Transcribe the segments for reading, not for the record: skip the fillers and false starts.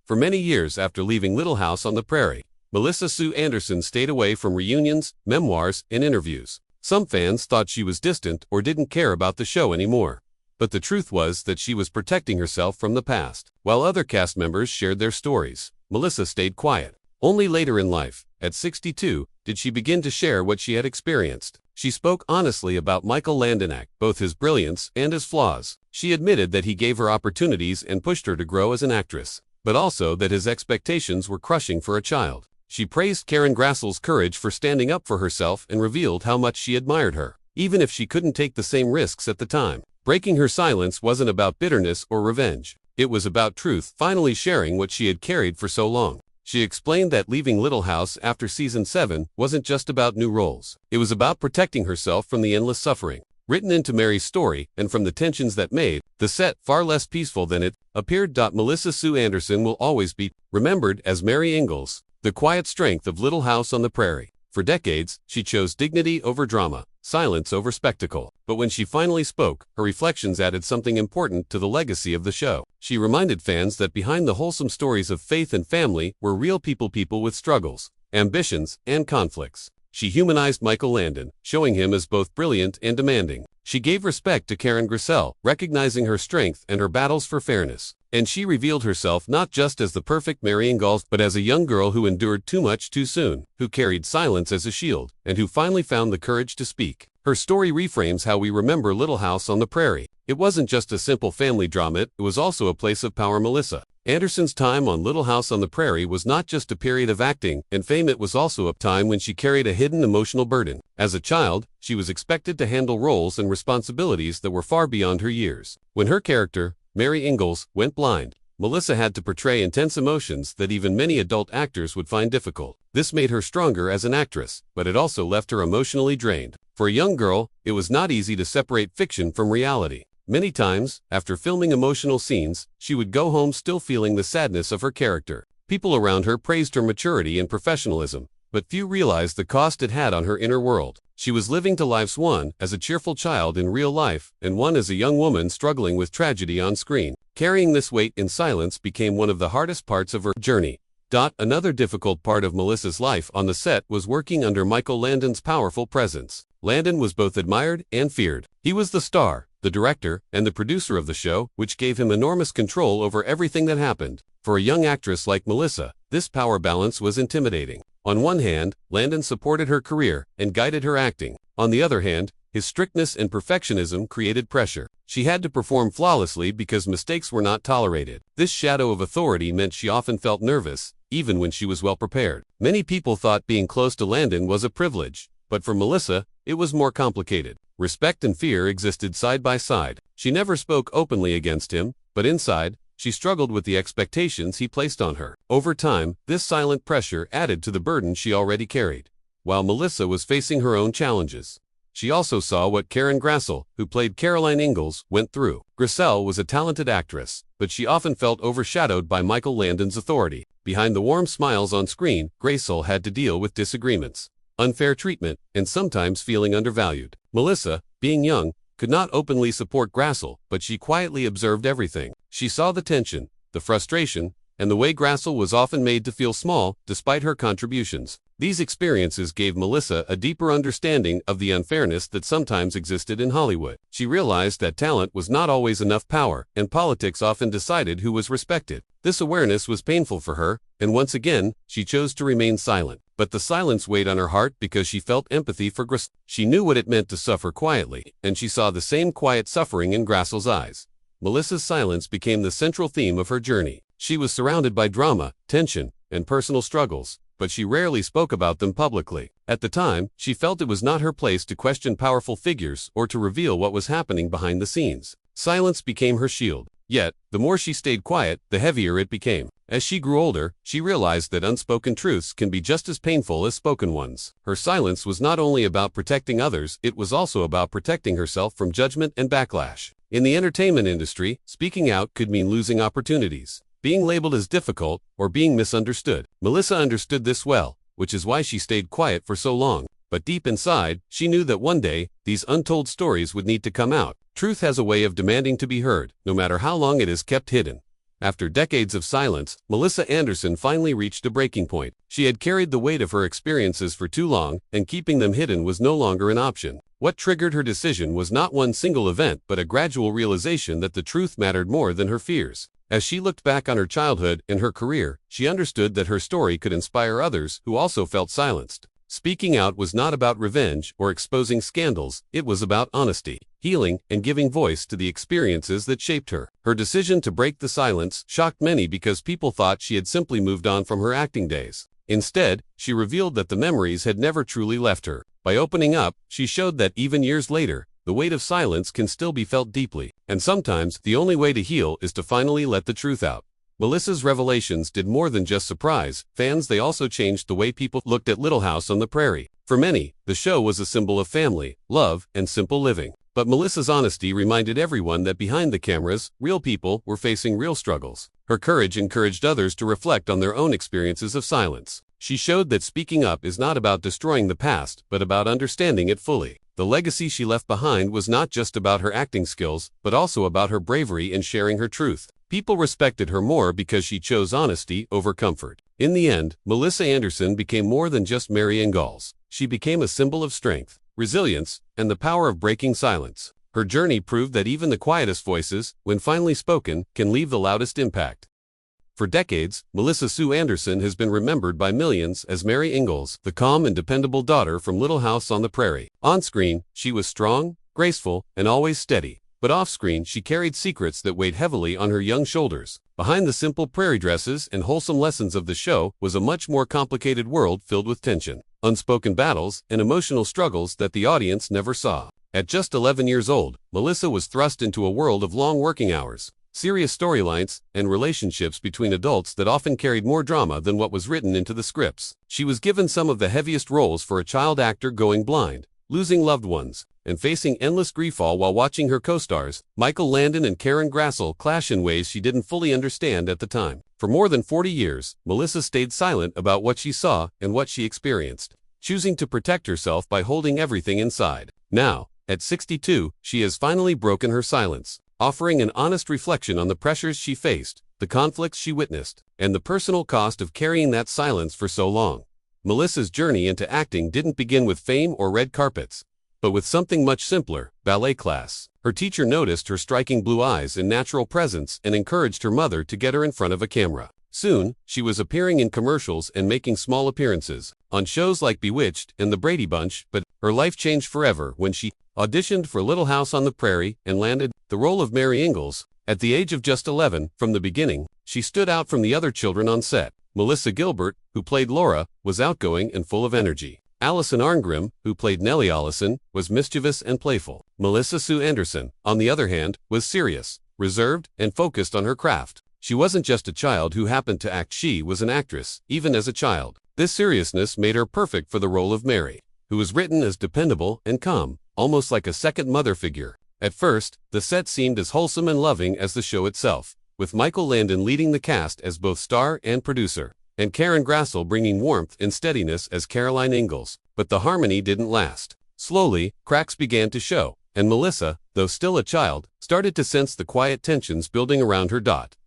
For many years after leaving Little House on the Prairie, Melissa Sue Anderson stayed away from reunions, memoirs, and interviews. Some fans thought she was distant or didn't care about the show anymore. But the truth was that she was protecting herself from the past. While other cast members shared their stories, Melissa stayed quiet. Only later in life, at 62, did she begin to share what she had experienced. She spoke honestly about Michael Landon, both his brilliance and his flaws. She admitted that he gave her opportunities and pushed her to grow as an actress, but also that his expectations were crushing for a child. She praised Karen Grassel's courage for standing up for herself and revealed how much she admired her, even if she couldn't take the same risks at the time. Breaking her silence wasn't about bitterness or revenge. It was about truth, finally sharing what she had carried for so long. She explained that leaving Little House after season 7 wasn't just about new roles. It was about protecting herself from the endless suffering written into Mary's story and from the tensions that made the set far less peaceful than it appeared. Melissa Sue Anderson will always be remembered as Mary Ingalls, the quiet strength of Little House on the Prairie. For decades, she chose dignity over drama, silence over spectacle. But when she finally spoke, her reflections added something important to the legacy of the show. She reminded fans that behind the wholesome stories of faith and family were real people with struggles, ambitions, and conflicts. She humanized Michael Landon, showing him as both brilliant and demanding. She gave respect to Karen Grassel, recognizing her strength and her battles for fairness. And she revealed herself not just as the perfect Mary Ingalls, but as a young girl who endured too much too soon, who carried silence as a shield, and who finally found the courage to speak. Her story reframes how we remember Little House on the Prairie. It wasn't just a simple family drama, it was also a place of power. Melissa Anderson's time on Little House on the Prairie was not just a period of acting and fame, it was also a time when she carried a hidden emotional burden. As a child, she was expected to handle roles and responsibilities that were far beyond her years. When her character, Mary Ingalls, went blind, Melissa had to portray intense emotions that even many adult actors would find difficult. This made her stronger as an actress, but it also left her emotionally drained. For a young girl, it was not easy to separate fiction from reality. Many times, after filming emotional scenes, she would go home still feeling the sadness of her character. People around her praised her maturity and professionalism, but few realized the cost it had on her inner world. She was living two lives, one as a cheerful child in real life, and one as a young woman struggling with tragedy on screen. Carrying this weight in silence became one of the hardest parts of her journey. Another difficult part of Melissa's life on the set was working under Michael Landon's powerful presence. Landon was both admired and feared. He was the star, the director, and the producer of the show, which gave him enormous control over everything that happened. For a young actress like Melissa, this power balance was intimidating. On one hand, Landon supported her career and guided her acting. On the other hand, his strictness and perfectionism created pressure. She had to perform flawlessly because mistakes were not tolerated. This shadow of authority meant she often felt nervous, even when she was well prepared. Many people thought being close to Landon was a privilege, but for Melissa, it was more complicated. Respect and fear existed side by side. She never spoke openly against him, but inside, she struggled with the expectations he placed on her. Over time, this silent pressure added to the burden she already carried. While Melissa was facing her own challenges, she also saw what Karen Grassel, who played Caroline Ingalls, went through. Grassel was a talented actress, but she often felt overshadowed by Michael Landon's authority. Behind the warm smiles on screen, Grassel had to deal with disagreements, unfair treatment, and sometimes feeling undervalued. Melissa, being young, could not openly support Grassel, but she quietly observed everything. She saw the tension, the frustration, and the way Grassel was often made to feel small despite her contributions. These experiences gave Melissa a deeper understanding of the unfairness that sometimes existed in Hollywood. She realized that talent was not always enough power, and politics often decided who was respected. This awareness was painful for her, and once again, she chose to remain silent. But the silence weighed on her heart because she felt empathy for Grassel. She knew what it meant to suffer quietly, and she saw the same quiet suffering in Grassel's eyes. Melissa's silence became the central theme of her journey. She was surrounded by drama, tension, and personal struggles, but she rarely spoke about them publicly. At the time, she felt it was not her place to question powerful figures or to reveal what was happening behind the scenes. Silence became her shield. Yet, the more she stayed quiet, the heavier it became. As she grew older, she realized that unspoken truths can be just as painful as spoken ones. Her silence was not only about protecting others, it was also about protecting herself from judgment and backlash. In the entertainment industry, speaking out could mean losing opportunities, being labeled as difficult, or being misunderstood. Melissa understood this well, which is why she stayed quiet for so long. But deep inside, she knew that one day, these untold stories would need to come out. Truth has a way of demanding to be heard, no matter how long it is kept hidden. After decades of silence, Melissa Anderson finally reached a breaking point. She had carried the weight of her experiences for too long, and keeping them hidden was no longer an option. What triggered her decision was not one single event but a gradual realization that the truth mattered more than her fears. As she looked back on her childhood and her career, she understood that her story could inspire others who also felt silenced. Speaking out was not about revenge or exposing scandals, it was about honesty, healing, and giving voice to the experiences that shaped her. Her decision to break the silence shocked many because people thought she had simply moved on from her acting days. Instead, she revealed that the memories had never truly left her. By opening up, she showed that even years later, the weight of silence can still be felt deeply, and sometimes the only way to heal is to finally let the truth out. Melissa's revelations did more than just surprise fans, they also changed the way people looked at Little House on the Prairie. For many, the show was a symbol of family, love, and simple living. But Melissa's honesty reminded everyone that behind the cameras, real people were facing real struggles. Her courage encouraged others to reflect on their own experiences of silence. She showed that speaking up is not about destroying the past, but about understanding it fully. The legacy she left behind was not just about her acting skills, but also about her bravery in sharing her truth. People respected her more because she chose honesty over comfort. In the end, Melissa Anderson became more than just Laura Ingalls. She became a symbol of strength, resilience, and the power of breaking silence. Her journey proved that even the quietest voices, when finally spoken, can leave the loudest impact. For decades, Melissa Sue Anderson has been remembered by millions as Laura Ingalls, the calm and dependable daughter from Little House on the Prairie. On screen, she was strong, graceful, and always steady. But off-screen, she carried secrets that weighed heavily on her young shoulders. Behind the simple prairie dresses and wholesome lessons of the show was a much more complicated world filled with tension, unspoken battles, and emotional struggles that the audience never saw. At just 11 years old, Melissa was thrust into a world of long working hours, serious storylines, and relationships between adults that often carried more drama than what was written into the scripts. She was given some of the heaviest roles for a child actor, going blind, losing loved ones, and facing endless grief, all while watching her co-stars, Michael Landon and Karen Grassel, clash in ways she didn't fully understand at the time. For more than 40 years, Melissa stayed silent about what she saw and what she experienced, choosing to protect herself by holding everything inside. Now, at 62, she has finally broken her silence, offering an honest reflection on the pressures she faced, the conflicts she witnessed, and the personal cost of carrying that silence for so long. Melissa's journey into acting didn't begin with fame or red carpets, but with something much simpler: ballet class. Her teacher noticed her striking blue eyes and natural presence and encouraged her mother to get her in front of a camera. Soon, she was appearing in commercials and making small appearances on shows like Bewitched and The Brady Bunch, but her life changed forever when she auditioned for Little House on the Prairie and landed the role of Laura Ingalls. At the age of just 11, from the beginning, she stood out from the other children on set. Melissa Gilbert, who played Laura, was outgoing and full of energy. Allison Arngrim, who played Nellie Allison, was mischievous and playful. Melissa Sue Anderson, on the other hand, was serious, reserved, and focused on her craft. She wasn't just a child who happened to act, she was an actress, even as a child. This seriousness made her perfect for the role of Mary, who was written as dependable and calm, almost like a second mother figure. At first, the set seemed as wholesome and loving as the show itself, with Michael Landon leading the cast as both star and producer, and Karen Grassel bringing warmth and steadiness as Caroline Ingalls. But the harmony didn't last. Slowly, cracks began to show, and Melissa, though still a child, started to sense the quiet tensions building around her.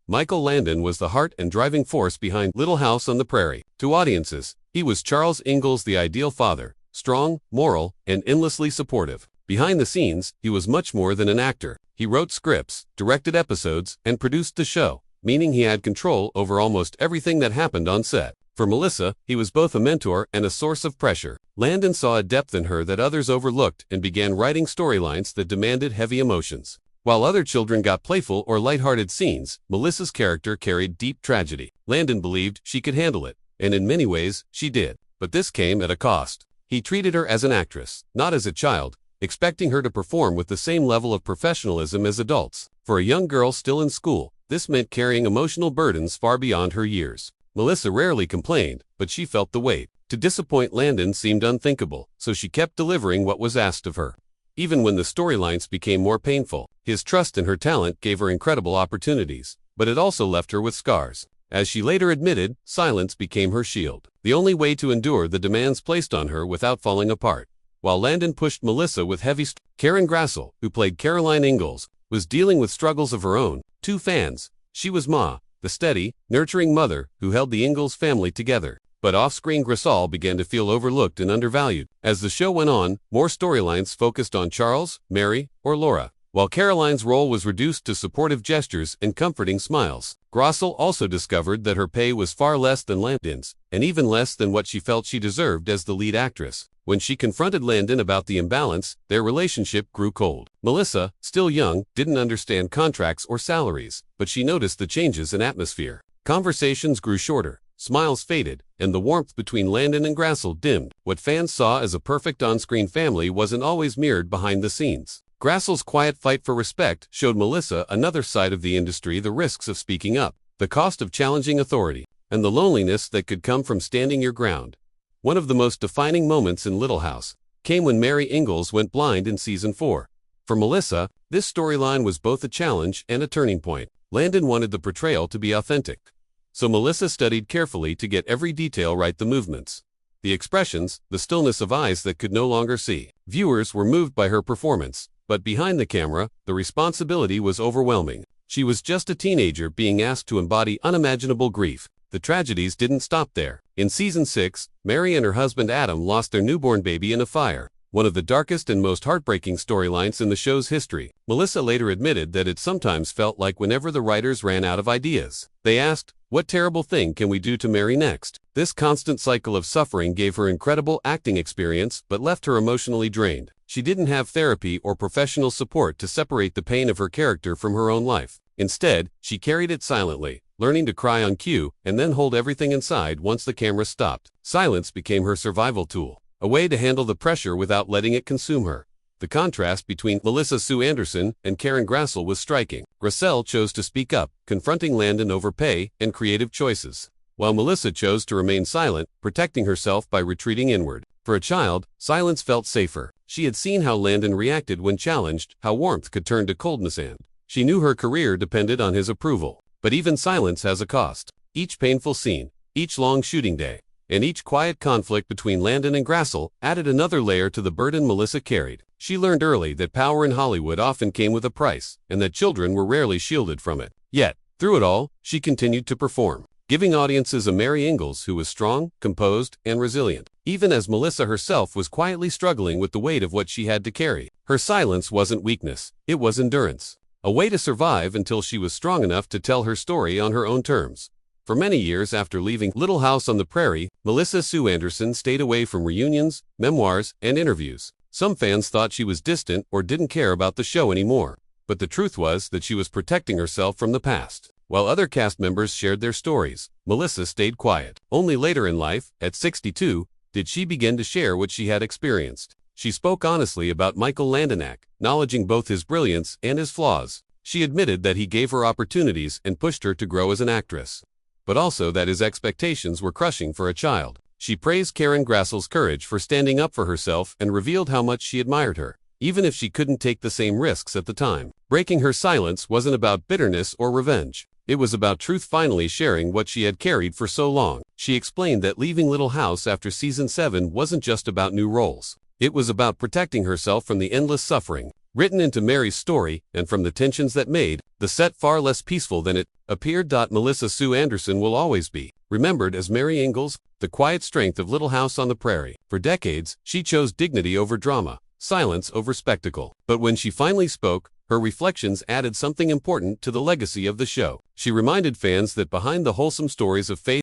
Michael Landon was the heart and driving force behind Little House on the Prairie. To audiences, he was Charles Ingalls, the ideal father, strong, moral, and endlessly supportive. Behind the scenes, he was much more than an actor. He wrote scripts, directed episodes, and produced the show, meaning he had control over almost everything that happened on set. For Melissa, he was both a mentor and a source of pressure. Landon saw a depth in her that others overlooked and began writing storylines that demanded heavy emotions. While other children got playful or lighthearted scenes, Melissa's character carried deep tragedy. Landon believed she could handle it, and in many ways, she did. But this came at a cost. He treated her as an actress, not as a child, expecting her to perform with the same level of professionalism as adults. For a young girl still in school, this meant carrying emotional burdens far beyond her years. Melissa rarely complained, but she felt the weight. To disappoint Landon seemed unthinkable, so she kept delivering what was asked of her. Even when the storylines became more painful, his trust in her talent gave her incredible opportunities, but it also left her with scars. As she later admitted, silence became her shield, the only way to endure the demands placed on her without falling apart. While Landon pushed Melissa with heavy Karen Grassel, who played Caroline Ingalls, was dealing with struggles of her own. To fans, she was Ma, the steady, nurturing mother who held the Ingalls family together. But off-screen Grasal began to feel overlooked and undervalued. As the show went on, more storylines focused on Charles, Mary, or Laura, while Caroline's role was reduced to supportive gestures and comforting smiles. Grasal also discovered that her pay was far less than Landon's, and even less than what she felt she deserved as the lead actress. When she confronted Landon about the imbalance, their relationship grew cold. Melissa, still young, didn't understand contracts or salaries, but she noticed the changes in atmosphere. Conversations grew shorter, smiles faded, and the warmth between Landon and Grasal dimmed. What fans saw as a perfect on-screen family wasn't always mirrored behind the scenes. Grasal's quiet fight for respect showed Melissa another side of the industry: the risks of speaking up, the cost of challenging authority, and the loneliness that could come from standing your ground. One of the most defining moments in Little House came when Mary Ingalls went blind in season 4. For Melissa, this storyline was both a challenge and a turning point. Landon wanted the portrayal to be authentic, so Melissa studied carefully to get every detail right: the movements, the expressions, the stillness of eyes that could no longer see. Viewers were moved by her performance, but behind the camera, the responsibility was overwhelming. She was just a teenager being asked to embody unimaginable grief. The tragedies didn't stop there. In season 6, Mary and her husband Adam lost their newborn baby in a fire, one of the darkest and most heartbreaking storylines in the show's history. Melissa later admitted that it sometimes felt like whenever the writers ran out of ideas, they asked, "What terrible thing can we do to Mary next?" This constant cycle of suffering gave her incredible acting experience but left her emotionally drained. She didn't have therapy or professional support to separate the pain of her character from her own life. Instead, she carried it silently, learning to cry on cue and then hold everything inside once the camera stopped. Silence became her survival tool, a way to handle the pressure without letting it consume her. The contrast between Melissa Sue Anderson and Karen Grasal was striking. Grasal chose to speak up, confronting Landon over pay and creative choices, while Melissa chose to remain silent, protecting herself by retreating inward. For a child, silence felt safer. She had seen how Landon reacted when challenged, how warmth could turn to coldness, and she knew her career depended on his approval. But even silence has a cost. Each painful scene, each long shooting day, and each quiet conflict between Landon and Grasal added another layer to the burden Melissa carried. She learned early that power in Hollywood often came with a price, and that children were rarely shielded from it. Yet, through it all, she continued to perform, giving audiences a Mary Ingalls who was strong, composed, and resilient, even as Melissa herself was quietly struggling with the weight of what she had to carry. Her silence wasn't weakness, it was endurance, a way to survive until she was strong enough to tell her story on her own terms. For many years after leaving Little House on the Prairie, Melissa Sue Anderson stayed away from reunions, memoirs, and interviews. Some fans thought she was distant or didn't care about the show anymore, but the truth was that she was protecting herself from the past. While other cast members shared their stories, Melissa stayed quiet. Only later in life, at 62, did she begin to share what she had experienced. She spoke honestly about Michael Landon, acknowledging both his brilliance and his flaws. She admitted that he gave her opportunities and pushed her to grow as an actress, but also that his expectations were crushing for a child. She praised Karen Grasal's courage for standing up for herself and revealed how much she admired her, even if she couldn't take the same risks at the time. Breaking her silence wasn't about bitterness or revenge. It was about truth, finally sharing what she had carried for so long. She explained that leaving Little House after season 7 wasn't just about new roles. It was about protecting herself from the endless suffering written into Mary's story and from the tensions that made the set far less peaceful than it appeared. Melissa Sue Anderson will always be remembered as Mary Ingalls, the quiet strength of Little House on the Prairie. For decades, she chose dignity over drama, silence over spectacle. But when she finally spoke, her reflections added something important to the legacy of the show. She reminded fans that behind the wholesome stories of faith